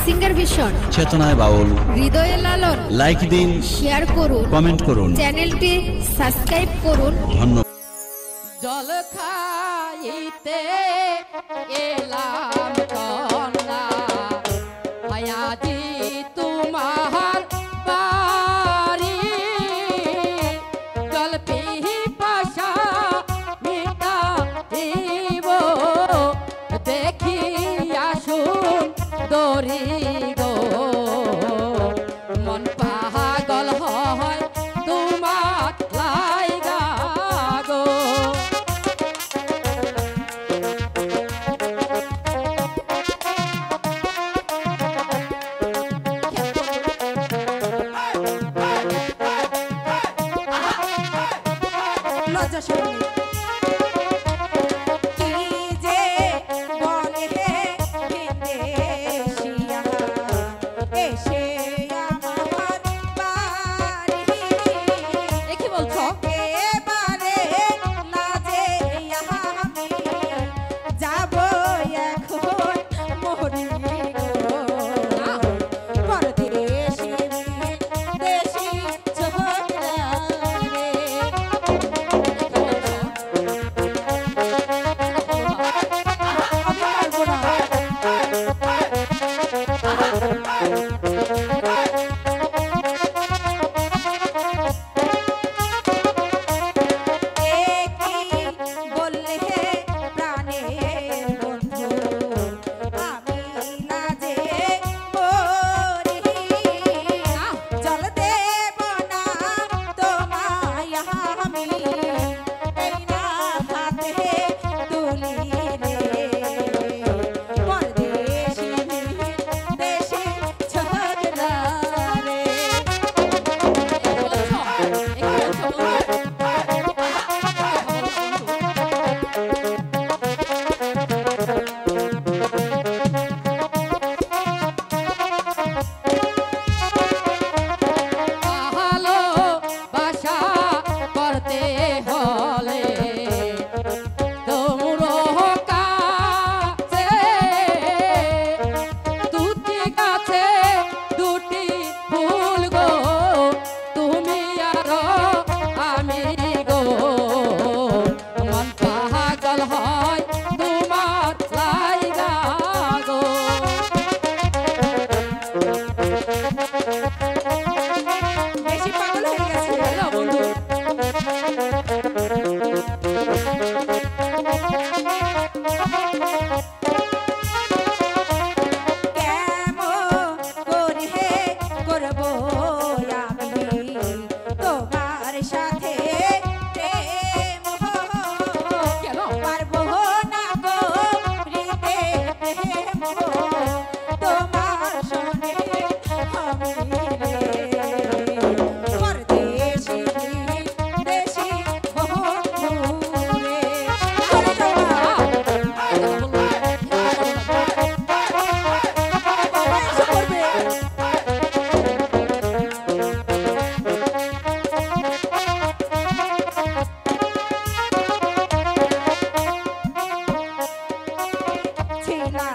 Singer vision, চেতনায় বাউল, হৃদয়ে লালন। Like দিন, শেয়ার করুন, কমেন্ট করুন, চ্যানেলটি সাবস্ক্রাইব করুন। ধন্যবাদ। জল খাইতে এলাম কন্যা হায়াজি তোমার বাড়ি, জল পিপাসা মিটা দিব দেখি আসুন দরি গো, মন পাগল হয় তোমার লাইগা গো। লজ্জা শরম নেই। কি যে বলে বিদেশিয়া এসে আমার বাড়ি, এ কি বলছো? এবারে লাজে আমি যাব এখন মরি গো, পরদেশি দেশি ছোকরা রে। ছিলা